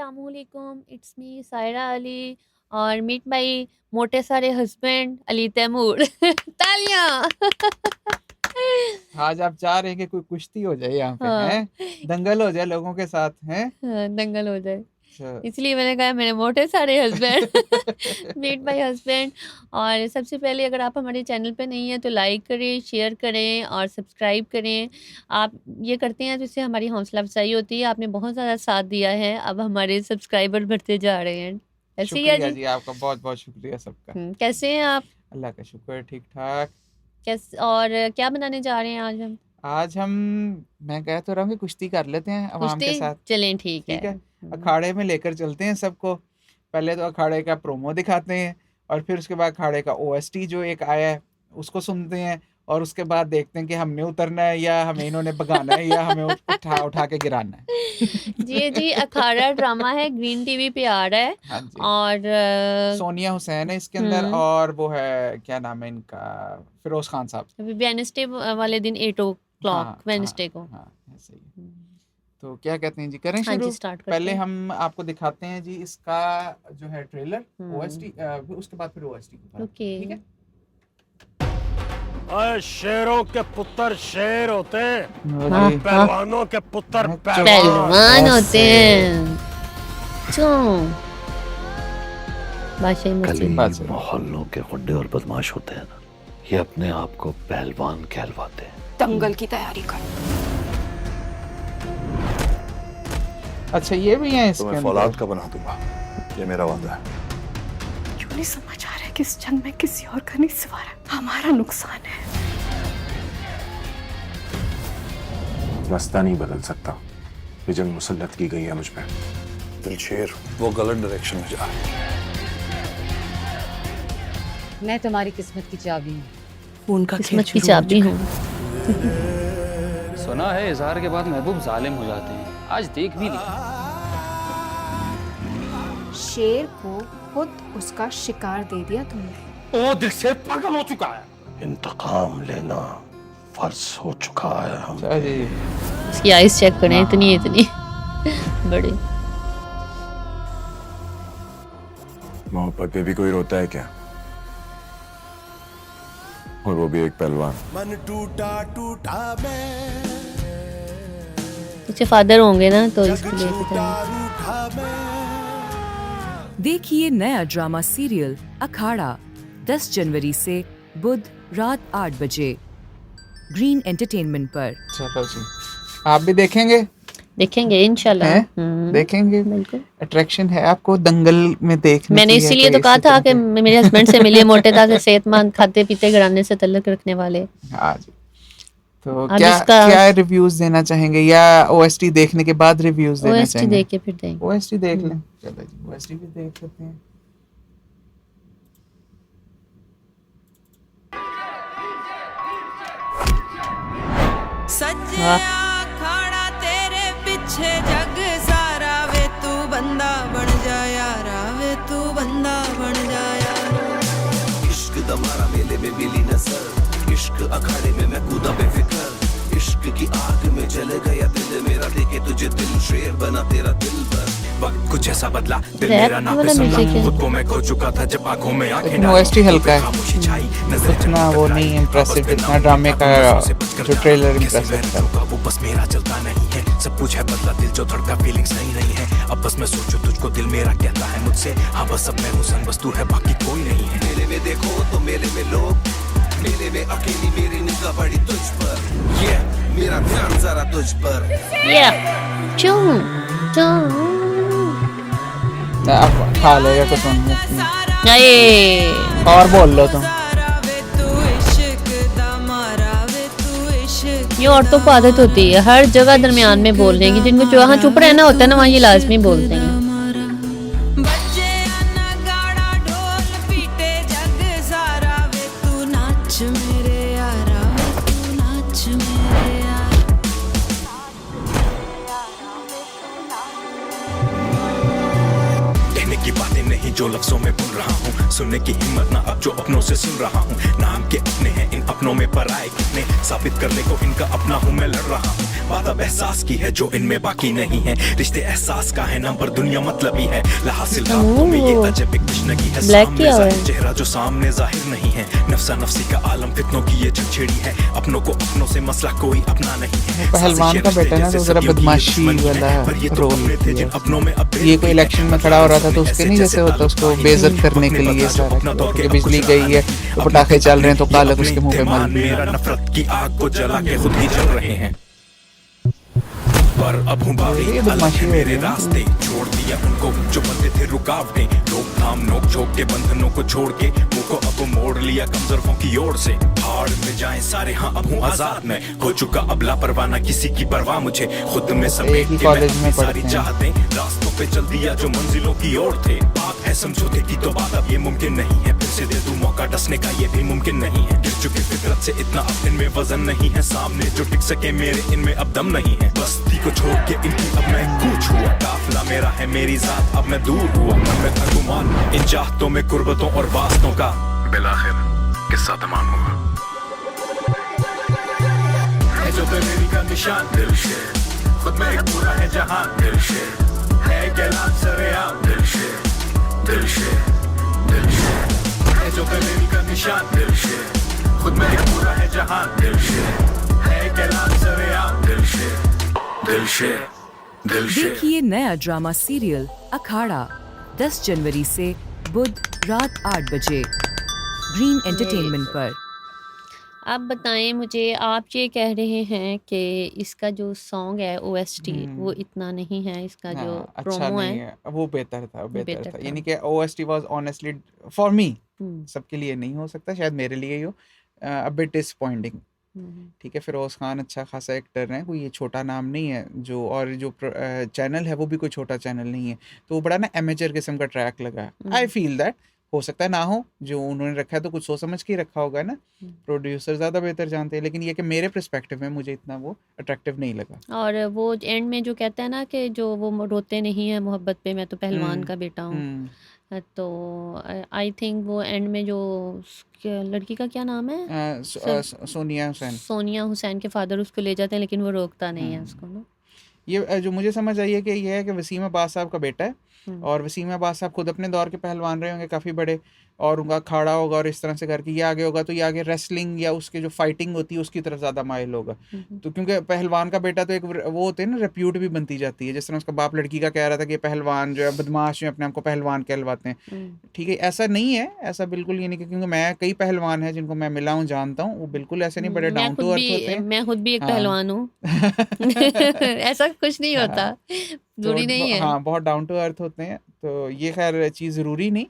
अस्सलामुअलैकुम, it's me Saira Ali और meet my मोटे सारे हस्बैंड अली तैमूर। तालियां। आज आप चाह रहे हैं कि कोई कुश्ती हो जाए यहाँ पे, हाँ, हैं? दंगल हो जाए लोगों के साथ, हैं? हाँ, दंगल हो जाए, अच्छा। इसलिए मैंने कहा मेरे मोटे सारे हस्बैंड। Meet my husband. और सबसे पहले अगर आप हमारे चैनल पे नहीं हैं तो लाइक करें, शेयर करें और सब्सक्राइब करें। आप ये करते हैं जिससे हमारी हौसला अफजाई होती है। आपने बहुत ज़्यादा साथ दिया है, अब हमारे सब्सक्राइबर बढ़ते जा रहे हैं। ऐसे ही है शुक्रिया जी। जी, आपका बहुत बहुत शुक्रिया सबका। कैसे हैं आप? अल्लाह का शुक्र है, ठीक ठाक। कैसे और क्या बनाने जा रहे हैं आज हम? आज हम, मैं कह तो रहा हूँ कि कुश्ती कर लेते हैं अवाम के कुश्ती साथ। चलें, ठीक ठीक है, है। अखाड़े में लेकर चलते हैं सबको। पहले तो अखाड़े का प्रोमो दिखाते हैं और फिर उसके बाद अखाड़े का ओएसटी जो एक आया है उसको सुनते हैं और उसके बाद देखते हैं कि हमने उतरना है या हमें इन्होंने भगाना है या हमें उठा उठा के गिराना है। जी जी, अखाड़ा ड्रामा है, ग्रीन टीवी पे आ रहा है। हाँ जी। और सोनिया हुसैन है इसके अंदर और वो है, क्या नाम है इनका, फिरोज खान साहब। वेडनेसडे वाले दिन 8 o'clock हाँ वेडनेसडे को। हाँ, ऐसे ही। तो क्या कहते हैं जी, करें हाँ शुरू? जी, स्टार्ट करते पहले हैं। हम आपको दिखाते हैं जी इसका जो है ट्रेलर, ओएसटी, उसके बाद फिर ओएसटी की बात। ओके। ठीक है। अरे शेरों के पुत्र शेर होते हैं हाँ और जी। पहलवानों के पुत्र पहलवान होते ऐसे। हैं। क्यों? बादशाही कली मस्जिद। मोहल्लों के गुंडे और बदमाश होते हैं ना, ये अपने आप को पहलवान कहलवाते हैं। दंगल की तैयारी कर। अच्छा, ये भी है इसके तो मैं अंदर। फौलाद का बना दूंगा, ये मेरा वादा है। क्यों नहीं समझ आ रहा है कि इस जंग में किसी और का नहीं सवार, हमारा नुकसान है। रास्ता नहीं बदल सकता, ये जंग मुसल्लत की गई है मुझ पे। दिल शेर वो गलत डायरेक्शन में जा रहा है। मैं तुम्हारी किस्मत की चाबी हूँ। उनका किस्मत की चाबी हूँ। सुना है इजहार के बाद महबूब जालिम हो जाते हैं, आज देख भी लिया। शेर को खुद उसका शिकार दे दिया तुमने। वो दिल से पागल हो चुका है। इंतकाम लेना फर्ज हो चुका है हम। अच्छा जी। इसकी आइस चेक करें, इतनी इतनी बड़ी। मोहब्बत पे भी कोई रोता है क्या? और वो भी एक पहलवान। मन टूटा टूटा मैं, उसके फादर होंगे ना, तो इसलिए पता देखिए नया ड्रामा सीरियल अखाड़ा 10 जनवरी से बुध रात 8 बजे ग्रीन एंटरटेनमेंट पर। चलो जी, आप भी देखेंगे? देखेंगे इंशाल्लाह। देखेंगे। बिल्कुल। अट्रैक्शन है आपको दंगल में देखने मैंने की है इसीलिए कि तो कहा इसी था तरह कि मेरे हस्बैंड से मिलिए, मोटे ताजे सेहतमंद खाते पीते घराने से ताल्लुक रखने वाले। हाँ जी। तो अब क्या इसका- क्या रिव्यूज देना चाहेंगे या ओएसटी देखने के बाद रिव्यूज देना ओएसटी चाहेंगे? देख के फिर देंगे। ओएसटी देख लें। चलो जी, ओएसटी भी देख लेते हैं। खड़ा तेरे पीछे जग सारा वे तू बंदा बन जा यारा, वे तू बंदा बन जा यारा। इश्क दमारा मेले में मिली नजर, इश्क अखाड़े में मैं कूदा बेफिक्र, इश्क की आग में जल गया दिल मेरा, देखे तुझे दिल शेर बना तेरा दिल भर। वक्त कुछ ऐसा बदला, दिल रैप मेरा ना वाला पे म्यूजिक है। खुद को मैं खो चुका था जब आंखों में आंखें लेकिन डाली, OST हल्का है। खामोशी छाई, नजर इतना वो नहीं इम्प्रेसिव, इतना ड्रामे का जो ट्रेलर इम्प्रेसिव था। वो बस मेरा चलता नहीं है, सब कुछ है बदला, दिल जो धड़का फीलिंग्स नहीं है। अब बस मैं सोचूं तुझको दिल मेरा कहता है मुझसे, हाँ बस अब मैं हूँ संग, बस तू है बाकी कोई नहीं है। मेले में देखो तो मेले में लोग, मेले में अकेली मेरी निगाह पड़ी तुझ पर, ये मेरा ध्यान जरा तुझ पर। आप खा लेगा तो सुन अये और बोल लो तुम। ये औरतों को आदत होती है हर जगह दरमियान में बोलने की, जिनको जहाँ चुप रहना होता है ना वहाँ ये लाजमी बोलते हैं। बच्चे नगाड़ा ढोल पीटे जग सारा, वे तू नाच मेरे यारा, वे तू नाच मेरे यारा। कहने की बातें नहीं जो लफ्जों में बुन रहा हूँ, सुनने की हिम्मत ना अब जो अपनों से सुन रहा हूँ। नाम के अपने हैं इन अपनों में पराए कितने, साबित करने को इनका अपना हूँ मैं लड़ रहा हूँ। बात अब एहसास की है जो इनमें बाकी नहीं है। रिश्ते एहसास का है नाम पर दुनिया मतलबी है। लाहासिल रातों में ये अजब एक तशनगी है। Black सामने किया हुआ है। जाहिर चेहरा जो सामने जाहिर नहीं है। नफ्सा नफ्सी का आलम फितनों की ये छेड़ी है। अपनों को अपनों से मसला कोई अपना नहीं है। पहलवान का बेटा ना तो जरा बदमाशी वाला रोल किया। ये कोई इलेक्शन में खड़ा हो रहा था तो उसके नहीं जैसे होता उसको बेइज्जत करने के लिए सारा कि बिजली गई है तो पटाखे चल रहे हैं तो कालक उसके मुंह पे मार मेरा नफरत की आग को जला के खुद ही जल रहे हैं। पर अब हूँ बागी अलग है मेरे रास्ते। छोड़ दिया उनको जो बनते थे रुकावटें। रोकथाम नोक झोंक के बंधनों को छोड़ के मुंह को अब मोड़ लिया कमजोरों की ओर से। भाड़ में जाएं सारे हाँ अब हूँ आजाद मैं। हो चुका अब लापरवाह ना किसी की परवाह मुझे। खुद में समेट के कॉलेज में सारी चाहतें रास्तों पे चल दिया जो मंजिलों की ओर थे। बात है समझौते की तो बात अब ये मुमकिन नहीं है। फिर से दे दूं मौका डसने का ये भी मुमकिन नहीं है। गिर चुके फितरत से इतना अब इनमें वजन नहीं है। सामने जो टिक सके मेरे इनमें अब दम नहीं है। बस्ती को छोड़ के इनकी अब मैं कूच हुआ। काफिला मेरा है मेरी जात अब मैं दूर हुआ। मन में था गुमान इन चाहतों में कुर्बतों और वास्तों का बिलाखिर किस्सा तमाम हुआ। है जो मेरी का निशान दिल से खुद में एक पूरा है जहान दिल से है गैलान सरेआम दिल से दिल से दिल से है जो मेरी का निशान दिल से खुद में एक पूरा है जहान दिल से है गैलान सरेआम दिल से दिल से दिल से। देखिए नया ड्रामा सीरियल अखाड़ा 10 जनवरी से बुध रात 8 बजे ग्रीन एंटरटेनमेंट पर। आप बताएं मुझे, आप ये कह रहे हैं कि इसका जो सॉन्ग है OST वो इतना नहीं है, इसका जो अच्छा प्रोमो नहीं है है वो बेहतर था बेहतर था। यानी कि OST was honestly for me hmm, सबके लिए नहीं हो सकता, शायद मेरे लिए ही हो अ बिट डिसअपॉइंटिंग। ठीक है, फिरोज खान अच्छा खासा एक्टर है, कोई ये छोटा नाम नहीं है जो, और जो चैनल है वो भी कोई छोटा चैनल नहीं है, तो वो बड़ा ना एमेचर किस्म का ट्रैक लगा है। आई फील दैट हो सकता है ना हो, जो उन्होंने रखा है तो कुछ सोच समझ के ही रखा होगा ना, प्रोड्यूसर ज़्यादा बेहतर जानते हैं, लेकिन ये कि मेरे पर्सपेक्टिव में मुझे इतना वो अट्रैक्टिव नहीं लगा। और वो एंड में जो कहता है ना कि जो वो रोते नहीं है मोहब्बत पे, मैं तो पहलवान हम्म, का बेटा हूँ, हम्म, तो आई थिंक वो एंड में जो लड़की का क्या नाम है, सोनिया हुसैन। सोनिया हुसैन के फादर उसको ले जाते हैं, लेकिन वो रोकता नहीं है हम्म, उसको ना। ये जो मुझे समझ आई है कि ये है कि वसीम अब्बास साहब का बेटा है, हम्म, और वसीम अब्बास साहब खुद अपने दौर के पहलवान रहे होंगे काफ़ी बड़े, और उनका अखाड़ा होगा और इस तरह से करके ये आगे होगा, तो ये आगे रेसलिंग या उसके जो फाइटिंग होती है उसकी तरफ ज़्यादा माइल होगा। तो क्योंकि पहलवान का बेटा तो एक वो होते हैं ना, रेप्यूट भी बनती जाती है, जिस तरह उसका बाप लड़की का कह रहा था कि ये पहलवान जो है बदमाश जो है अपने आप को पहलवान कहलवाते हैं। ठीक है, ऐसा नहीं है, ऐसा बिल्कुल ये नहीं, क्योंकि मैं कई पहलवान हैं जिनको मैं मिला हूँ, जानता हूँ, वो बिल्कुल ऐसे नहीं, बड़े डाउन टू अर्थ होते हैं। मैं खुद भी एक हाँ पहलवान हूँ ऐसा कुछ नहीं होता, हाँ जरूरी नहीं है। हाँ बहुत डाउन टू अर्थ होते हैं, तो ये खैर चीज़ ज़रूरी नहीं,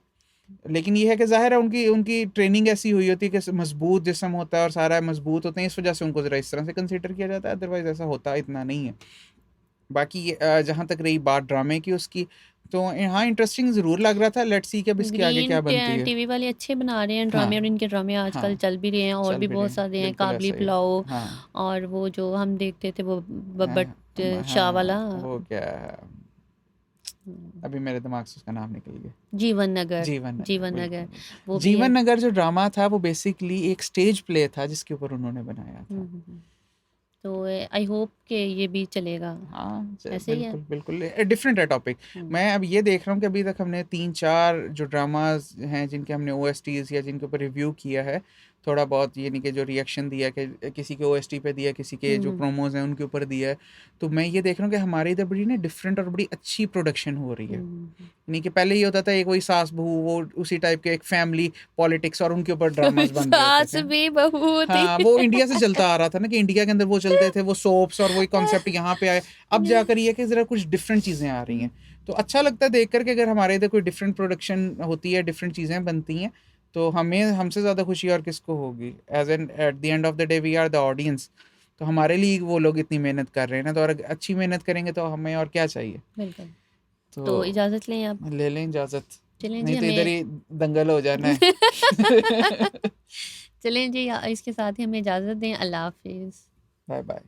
लेकिन ये है कि ज़ाहिर है उनकी उनकी ट्रेनिंग ऐसी हुई होती है कि मजबूत जिस्म होता है और सारा मजबूत होते हैं, इस वजह से उनको ज़रा इस तरह से कंसिडर किया जाता है, अदरवाइज़ ऐसा होता इतना नहीं है। बाकी जहाँ तक रही बात ड्रामे की उसकी, तो हाँ इंटरेस्टिंग ज़रूर लग रहा था, लेट्स सी कि अब इसके आगे क्या बनती है। टीवी वाले अच्छे बना रहे हैं ड्रामे, हाँ और इनके ड्रामे आजकल हाँ चल भी रहे हैं, और चल भी भी बहुत रहे सारे हैं, बिल्कुल काबली ऐसा ही है। पुलाव, हाँ और वो जो हम देखते थे वो बट शाह हाँ वाला, वो क्या है, अभी मेरे दिमाग से उसका नाम निकल गया। जीवन नगर, जीवन जीवन नगर, नगर बिल्कुल। वो भी है। जीवन नगर जो ड्रामा था वो बेसिकली एक स्टेज प्ले था जिसके ऊपर उन्होंने बनाया था। तो आई होप कि ये भी चलेगा, हाँ ऐसे ही है। बिल्कुल बिल्कुल डिफरेंट है टॉपिक। मैं अब ये देख रहा हूँ कि अभी तक हमने 3-4 जो ड्रामाज हैं जिनके हमने OSTs या जिनके ऊपर रिव्यू किया है थोड़ा बहुत, यानी कि जो रिएक्शन दिया कि किसी के OST पे दिया, किसी के जो प्रोमोज हैं उनके ऊपर दिया है, तो मैं ये देख रहा हूँ कि हमारे इधर बड़ी ना डिफरेंट और बड़ी अच्छी प्रोडक्शन हो रही है। यानी कि पहले ये होता था एक वही सास बहू, वो उसी टाइप के एक फैमिली पॉलिटिक्स और उनके ऊपर ड्रामाज बन रहे सास थे। भी बहू थी। हाँ वो इंडिया से चलता आ रहा था ना, कि इंडिया के अंदर वो चलते थे वो सोप्स, और वही कॉन्सेप्ट यहाँ पे आए, अब जाकर ये कि ज़रा कुछ डिफरेंट चीज़ें आ रही हैं, तो अच्छा लगता है देख कर के अगर हमारे इधर कोई डिफरेंट प्रोडक्शन होती है, डिफरेंट चीज़ें बनती हैं, तो हमें हमसे ज़्यादा खुशी और किसको होगी। As an at the end of the day we are the audience, तो हमारे लिए वो लोग इतनी मेहनत कर रहे हैं ना, तो और अच्छी मेहनत करेंगे तो हमें और क्या चाहिए। बिल्कुल, तो इजाज़त लें आप, ले लें इजाज़त, चलें जी, नहीं तो हमें इधर ही दंगल हो जाना है। चलें जी, इसके साथ ही हमें इजाज़त दें। अल्लाह हाफिज़। Bye bye.